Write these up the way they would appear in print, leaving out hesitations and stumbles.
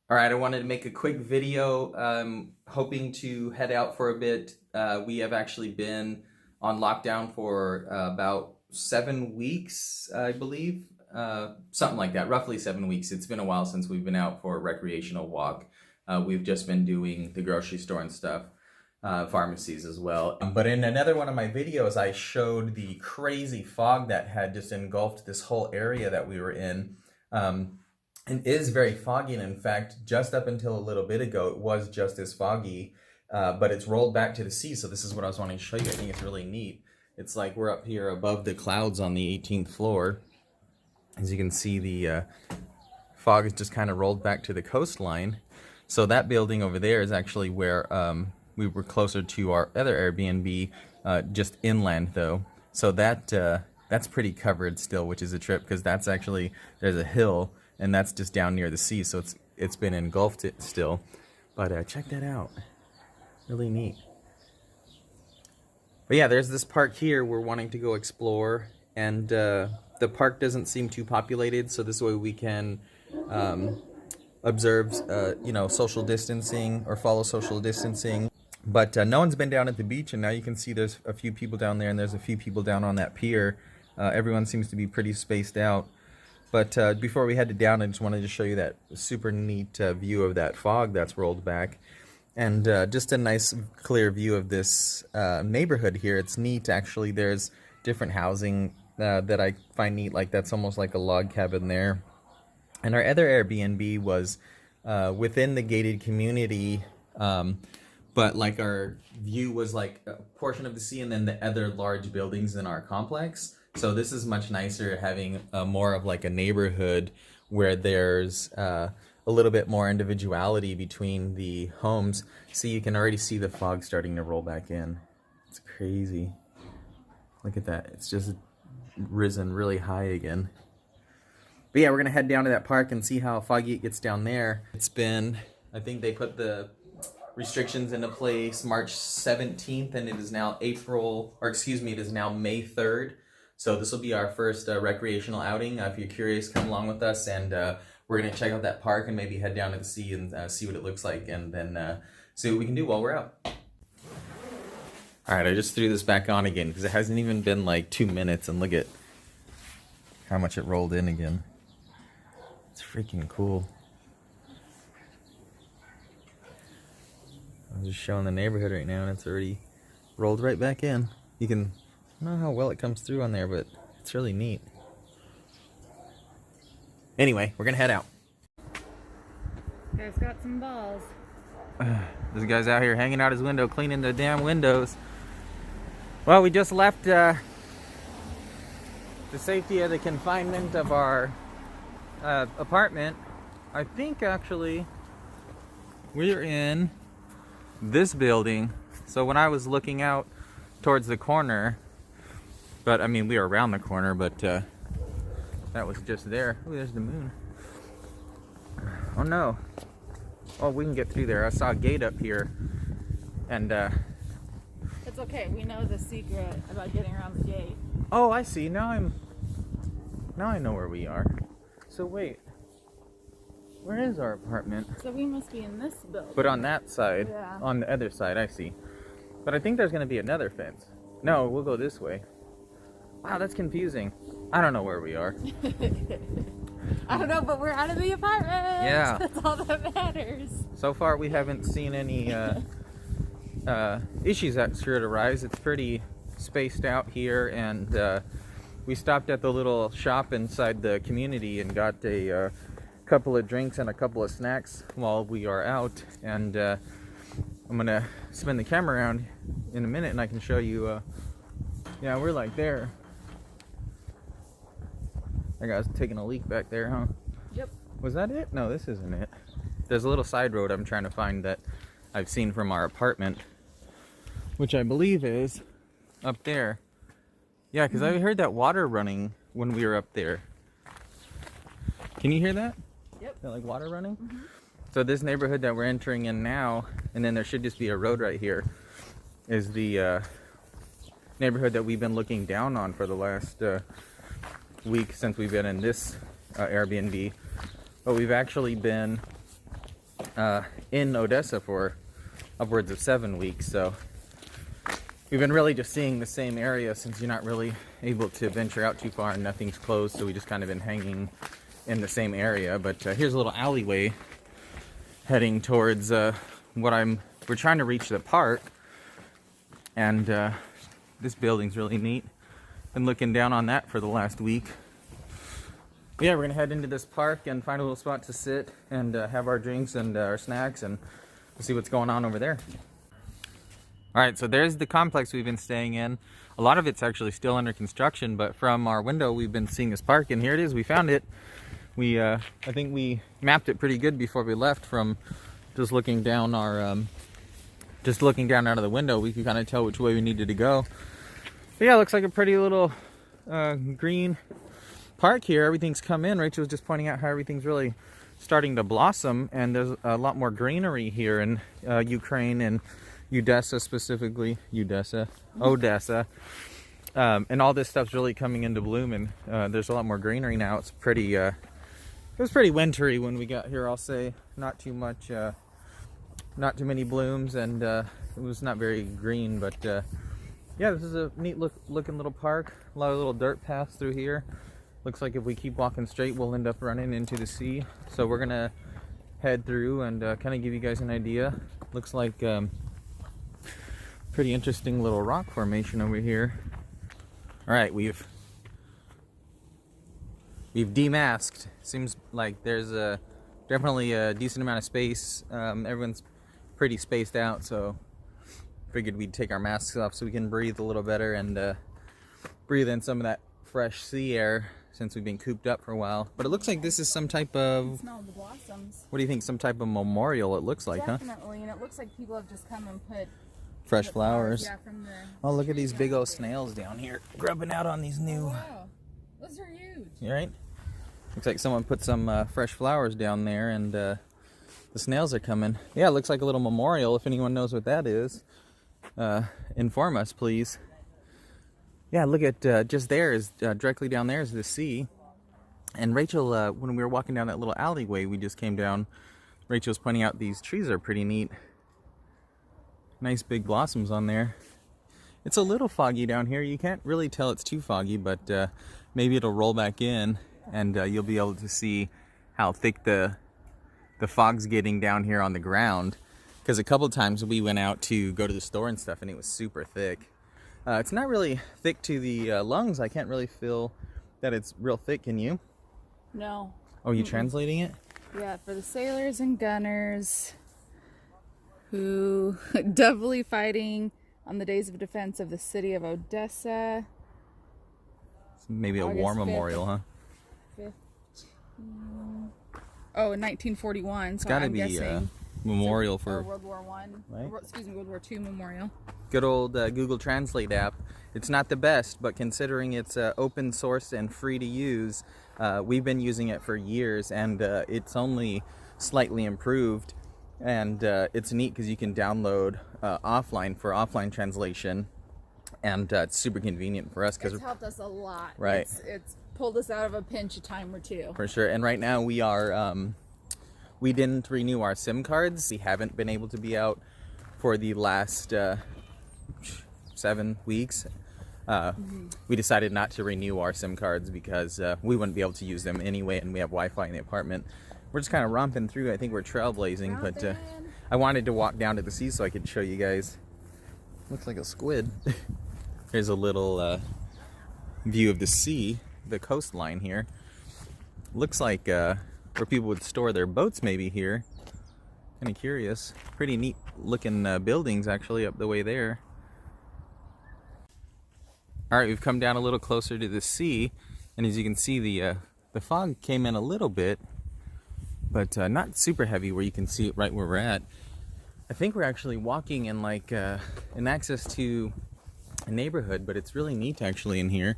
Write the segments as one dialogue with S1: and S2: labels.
S1: All right, I wanted to make a quick video. Hoping to head out for a bit. We have actually been on lockdown for about 7 weeks, I believe. Something like that, roughly 7 weeks. It's been a while since we've been out for a recreational walk. We've just been doing the grocery store and stuff, pharmacies as well. But in another one of my videos, I showed the crazy fog that had just engulfed this whole area that we were in. It is very foggy, and in fact, just up until a little bit ago, it was just as foggy, but it's rolled back to the sea, so this is what I was wanting to show you. I think it's really neat. It's like we're up here above the clouds on the 18th floor. As you can see, the fog is just kind of rolled back to the coastline. So that building over there is actually where we were closer to our other Airbnb, just inland though. So that's pretty covered still, which is a trip, because that's actually, there's a hill, and that's just down near the sea, so it's been engulfed still. But check that out, really neat. But yeah, there's this park here we're wanting to go explore, and the park doesn't seem too populated, so this way we can observe, social distancing or follow social distancing. But no one's been down at the beach, and now you can see there's a few people down there, and there's a few people down on that pier. Everyone seems to be pretty spaced out. But before we headed down, I just wanted to show you that super neat view of that fog that's rolled back. And just a nice clear view of this neighborhood here. It's neat, actually. There's different housing that I find neat, like that's almost like a log cabin there. And our other Airbnb was within the gated community, but like our view was like a portion of the sea and then the other large buildings in our complex. So this is much nicer, having more of like a neighborhood where there's a little bit more individuality between the homes. See, you can already see the fog starting to roll back in. It's crazy. Look at that. It's just risen really high again. But yeah, we're going to head down to that park and see how foggy it gets down there. It's been, I think they put the restrictions into place March 17th, and it is now it is now May 3rd. So this will be our first recreational outing. If you're curious, come along with us, and we're going to check out that park and maybe head down to the sea and see what it looks like, and then see what we can do while we're out. Alright, I just threw this back on again because it hasn't even been like 2 minutes, and look at how much it rolled in again. It's freaking cool. I'm just showing the neighborhood right now, and it's already rolled right back in. You can, I don't know how well it comes through on there, but it's really neat. Anyway, we're gonna head out.
S2: Guy's got some balls.
S1: This guy's out here hanging out his window, cleaning the damn windows. Well, we just left the safety of the confinement of our apartment. I think actually we're in this building. So when I was looking out towards the corner, but I mean we were around the corner, but that was just there. Oh, there's the moon. Oh no. Oh, we can get through there. I saw a gate up here, and
S2: It's okay. We know the secret about getting around the gate.
S1: oh, I see. Now I know where we are. So wait, where is our apartment?
S2: So we must be in this building.
S1: But on that side,
S2: Yeah.
S1: on the other side, I see. But I think there's going to be another fence. No, we'll go this way. Wow, that's confusing. I don't know where we are.
S2: I don't know, but we're out of the apartment.
S1: Yeah.
S2: That's all that matters.
S1: So far, we haven't seen any issues that should arise. It's pretty spaced out here, and we stopped at the little shop inside the community and got a couple of drinks and a couple of snacks while we are out. And I'm gonna spin the camera around in a minute, and I can show you. Yeah, we're like there. That guy's taking a leak back there, huh?
S2: Yep.
S1: Was that it? No, this isn't it. There's a little side road I'm trying to find that I've seen from our apartment, which I believe is up there. Yeah, because I heard that water running when we were up there. Can you hear that?
S2: Yep.
S1: That like water running?
S2: Mm-hmm.
S1: So this neighborhood that we're entering in now, and then there should just be a road right here, is the neighborhood that we've been looking down on for the last week since we've been in this Airbnb. But we've actually been in Odessa for upwards of 7 weeks, so we've been really just seeing the same area since you're not really able to venture out too far and nothing's closed, so we just kind of been hanging in the same area. But here's a little alleyway heading towards we're trying to reach the park, and this building's really neat. Been looking down on that for the last week. But yeah, we're gonna head into this park and find a little spot to sit and have our drinks and our snacks, and we'll see what's going on over there. All right, so there's the complex we've been staying in. A lot of it's actually still under construction, but from our window we've been seeing this park, and here it is. We found it. I think we mapped it pretty good before we left. From just looking down out of the window, we could kind of tell which way we needed to go. But yeah, it looks like a pretty little green park here. Everything's come in. Rachel was just pointing out how everything's really starting to blossom, and there's a lot more greenery here in Ukraine and Odessa specifically. Odessa. And all this stuff's really coming into bloom, and there's a lot more greenery now. It's pretty it was pretty wintry when we got here, I'll say. Not too much not too many blooms, and it was not very green, but yeah, this is a neat looking little park. A lot of little dirt paths through here. Looks like if we keep walking straight, we'll end up running into the sea. So we're gonna head through and kind of give you guys an idea. Looks like pretty interesting little rock formation over here. All right, we've demasked. Seems like there's definitely a decent amount of space. Everyone's pretty spaced out, so figured we'd take our masks off so we can breathe a little better and breathe in some of that fresh sea air since we've been cooped up for a while. But it looks like this is some type of...
S2: Smell the blossoms.
S1: What do you think? Some type of memorial it looks like, huh?
S2: Definitely, and it looks like people have just come and put
S1: fresh flowers.
S2: Yeah, from the...
S1: Oh, look at these big old snails down here grubbing out on these new...
S2: Oh, wow. Those are huge.
S1: You right? Looks like someone put some fresh flowers down there, and the snails are coming. Yeah, it looks like a little memorial. If anyone knows what that is, inform us, please. Yeah, look at just there is directly down there is the sea. And Rachel, when we were walking down that little alleyway we just came down, Rachel was pointing out these trees are pretty neat. Nice big blossoms on there. It's a little foggy down here. You can't really tell it's too foggy, but maybe it'll roll back in, and you'll be able to see how thick the fog's getting down here on the ground. Because a couple times we went out to go to the store and stuff, and it was super thick. It's not really thick to the lungs. I can't really feel that it's real thick. Can you?
S2: No.
S1: Oh, you translating it?
S2: Yeah, for the sailors and gunners who doubly fighting on the days of defense of the city of Odessa.
S1: Maybe a
S2: August
S1: war
S2: 5th.
S1: Memorial, huh?
S2: 15... Oh, in 1941.
S1: It's
S2: so
S1: got to
S2: I'm
S1: be
S2: guessing
S1: memorial for
S2: World War One.
S1: Right?
S2: Excuse me, World War II memorial.
S1: Good old Google Translate app. It's not the best, but considering it's open source and free to use, we've been using it for years, and it's only slightly improved. And it's neat because you can download offline for offline translation, and it's super convenient for us because
S2: It's helped us a lot.
S1: Right.
S2: It's pulled us out of a pinch a time or two.
S1: For sure. And right now we are we didn't renew our SIM cards. We haven't been able to be out for the last 7 weeks. We decided not to renew our SIM cards because we wouldn't be able to use them anyway, and we have Wi-Fi in the apartment. We're just kind of romping through. I think we're trailblazing, but I wanted to walk down to the sea so I could show you guys. Looks like a squid. Here's a little view of the sea, the coastline here. Looks like where people would store their boats maybe here. Kind of curious. Pretty neat looking buildings actually up the way there. Alright, we've come down a little closer to the sea, and as you can see the fog came in a little bit, but not super heavy where you can see it right where we're at. I think we're actually walking in like an access to a neighborhood, but it's really neat actually in here.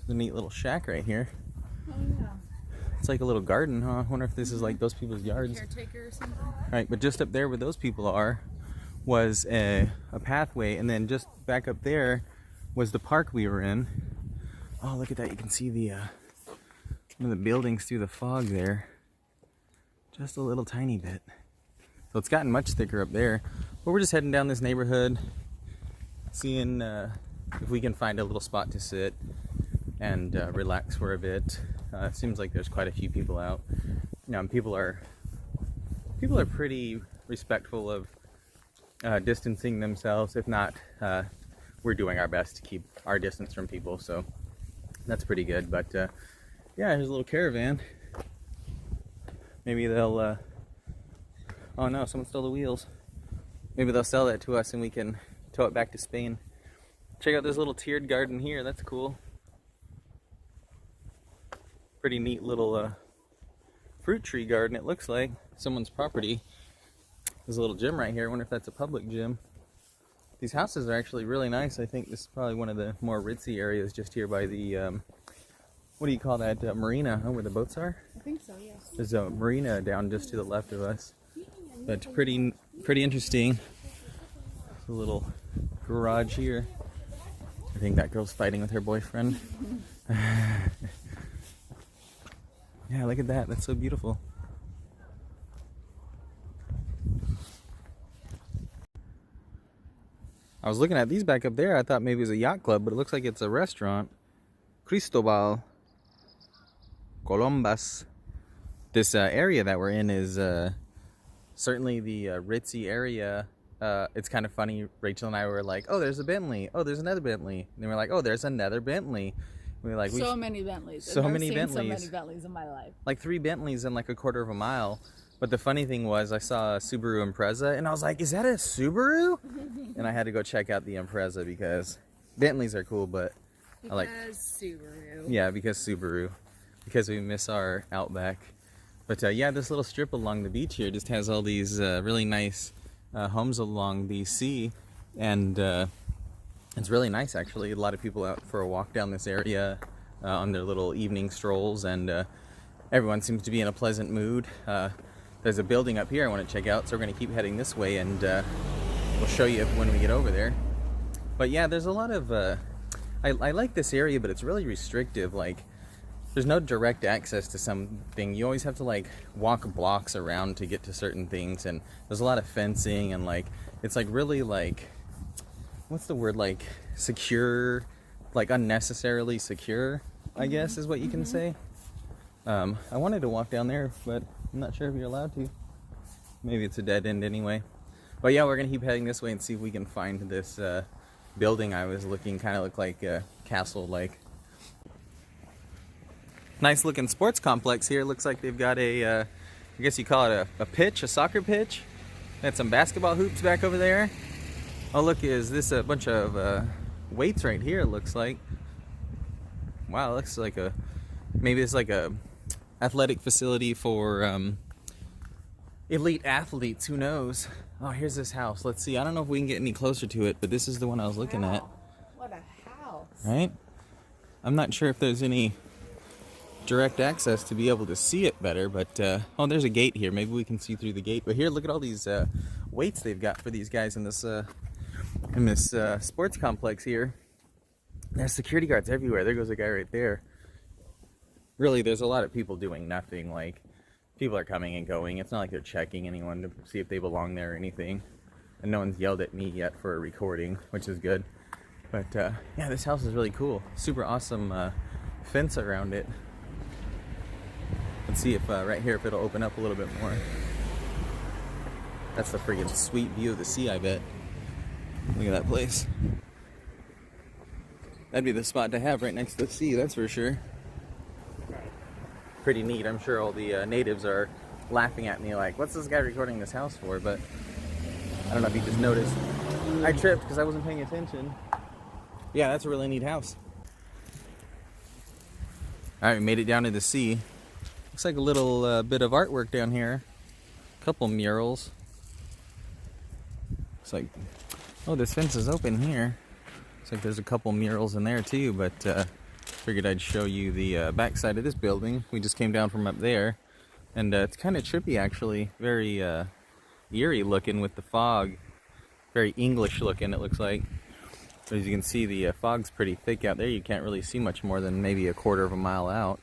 S1: The neat little shack right here.
S2: Oh yeah.
S1: It's like a little garden, huh? I wonder if this is like those people's yards.
S2: Caretaker or something.
S1: Right, but just up there where those people are was a pathway, and then just back up there was the park we were in. Oh, look at that. You can see the one of the buildings through the fog there. Just a little tiny bit. So it's gotten much thicker up there. But we're just heading down this neighborhood, seeing if we can find a little spot to sit and relax for a bit. It seems like there's quite a few people out. People are pretty respectful of distancing themselves. If not, we're doing our best to keep our distance from people, so that's pretty good. But yeah, here's a little caravan. Maybe they'll oh no, someone stole the wheels. Maybe they'll sell that to us and we can tow it back to Spain. Check out this little tiered garden here. That's cool. Pretty neat little fruit tree garden, it looks like. Someone's property. There's a little gym right here. I wonder if that's a public gym. These houses are actually really nice. I think this is probably one of the more ritzy areas just here by the, what do you call that, marina, where the boats are?
S2: I think so, yes.
S1: There's a marina down just to the left of us. But pretty interesting. There's a little garage here. I think that girl's fighting with her boyfriend. Yeah, look at that. That's so beautiful. I was looking at these back up there. I thought maybe it was a yacht club, but it looks like it's a restaurant. Cristobal Colombas. This area that we're in is certainly the ritzy area. It's kind of funny. Rachel and I were like, "Oh, there's a Bentley. Oh, there's another Bentley." And then we're like, "Oh, there's another Bentley." We were like,
S2: so many Bentleys.
S1: So
S2: I've never
S1: many
S2: seen
S1: Bentleys.
S2: So many Bentleys in my life.
S1: Like 3 Bentleys in like a quarter of a mile. But the funny thing was, I saw a Subaru Impreza, and I was like, "Is that a Subaru?" And I had to go check out the Impreza because Bentleys are cool, but I like
S2: Subaru.
S1: Yeah, because Subaru, because we miss our Outback. But yeah, this little strip along the beach here just has all these really nice homes along the sea, and it's really nice actually. A lot of people out for a walk down this area on their little evening strolls, and everyone seems to be in a pleasant mood. There's a building up here I want to check out, so we're going to keep heading this way, and we'll show you when we get over there. But yeah, there's a lot of I like this area, but it's really restrictive. Like, there's no direct access to something. You always have to like walk blocks around to get to certain things, and there's a lot of fencing, and like it's like really like, what's the word, like secure, like unnecessarily secure, I guess is what you can say. I wanted to walk down there, but I'm not sure if you're allowed to. Maybe it's a dead end anyway. But yeah, we're gonna keep heading this way and see if we can find this building I was looking. Kind of looked like a castle-like. Nice looking sports complex here. Looks like they've got a, I guess you call it a pitch, a soccer pitch. Got some basketball hoops back over there. Oh look, is this a bunch of weights right here, it looks like. Wow, it looks like maybe it's like a athletic facility for elite athletes, who knows. Oh, here's this house. Let's see. I don't know if we can get any closer to it, but this is the one I was looking at.
S2: What a house.
S1: Right? I'm not sure if there's any direct access to be able to see it better, but oh, there's a gate here. Maybe we can see through the gate. But here, look at all these weights they've got for these guys in this sports complex here. There's security guards everywhere. There goes a guy right there. Really, there's a lot of people doing nothing. Like, people are coming and going. It's not like they're checking anyone to see if they belong there or anything. And no one's yelled at me yet for a recording, which is good. But yeah, this house is really cool. Super awesome fence around it. Let's see if right here, if it'll open up a little bit more. That's the friggin' sweet view of the sea, I bet. Look at that place. That'd be the spot to have right next to the sea, that's for sure. Pretty neat. I'm sure all the natives are laughing at me like, what's this guy recording this house for? But I don't know if you just noticed. I tripped because I wasn't paying attention. Yeah, that's a really neat house. Alright, we made it down to the sea. Looks like a little bit of artwork down here. A couple murals. Looks like, oh, this fence is open here. Looks like there's a couple murals in there too, but figured I'd show you the backside of this building. We just came down from up there, and it's kind of trippy actually. Very eerie looking with the fog. Very English looking, it looks like. But as you can see, the fog's pretty thick out there. You can't really see much more than maybe a quarter of a mile out.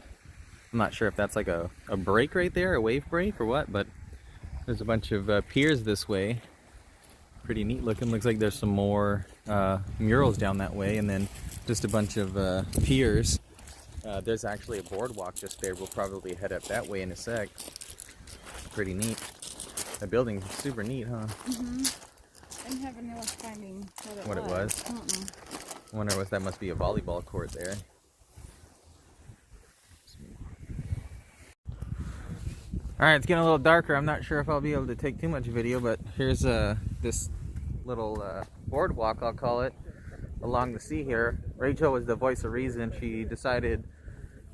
S1: I'm not sure if that's like a break right there, a wave break or what, but there's a bunch of piers this way. Pretty neat looking. Looks like there's some more murals down that way, and then just a bunch of piers. There's actually a boardwalk just there. We'll probably head up that way in a sec. Pretty neat. The building's super neat, huh?
S2: Mm-hmm. I'm having no luck finding what
S1: it was. I wonder what that must be, a volleyball court there. Alright, it's getting a little darker. I'm not sure if I'll be able to take too much video, but here's this little boardwalk, I'll call it, along the sea here. Rachel was the voice of reason. She decided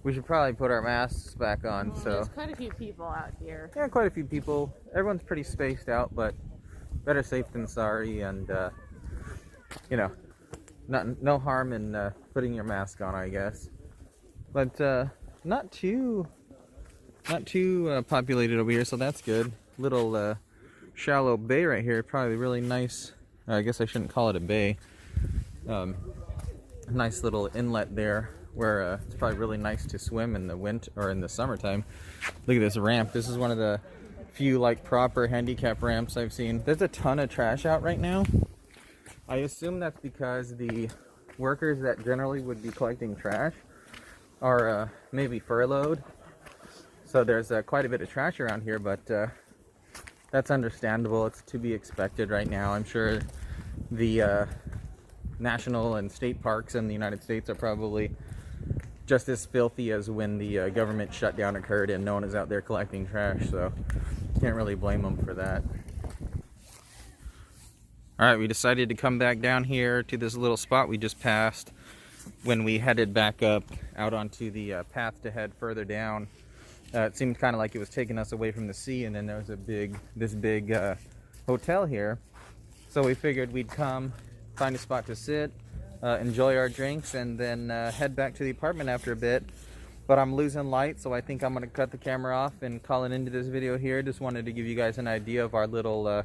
S1: we should probably put our masks back on. So
S2: there's quite a few people out here.
S1: Yeah, quite a few people. Everyone's pretty spaced out, but better safe than sorry, and you know, no harm in putting your mask on, I guess. But not too populated over here, so that's good. Little shallow bay right here, probably really nice. I guess I shouldn't call it a bay. Nice little inlet there where it's probably really nice to swim in the winter or in the summertime. Look at this ramp. This is one of the few like proper handicap ramps I've seen. There's a ton of trash out right now. I assume that's because the workers that generally would be collecting trash are maybe furloughed. So there's quite a bit of trash around here, but that's understandable. It's to be expected right now. I'm sure the national and state parks in the United States are probably just as filthy as when the government shutdown occurred and no one is out there collecting trash, so can't really blame them for that. Alright, we decided to come back down here to this little spot we just passed when we headed back up out onto the path to head further down. It seemed kind of like it was taking us away from the sea, and then there was this big hotel here. So we figured we'd come, find a spot to sit, enjoy our drinks, and then head back to the apartment after a bit. But I'm losing light, so I think I'm going to cut the camera off and call it into this video here. Just wanted to give you guys an idea of our little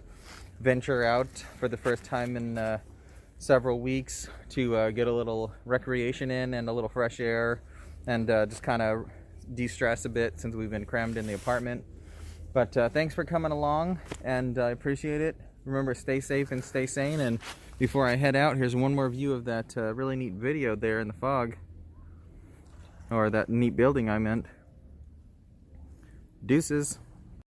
S1: venture out for the first time in several weeks to get a little recreation in and a little fresh air, and just kind of de-stress a bit since we've been crammed in the apartment. But thanks for coming along, and I appreciate it. Remember, stay safe and stay sane. And before I head out, here's one more view of that really neat video there in the fog, or that neat building I meant. Deuces.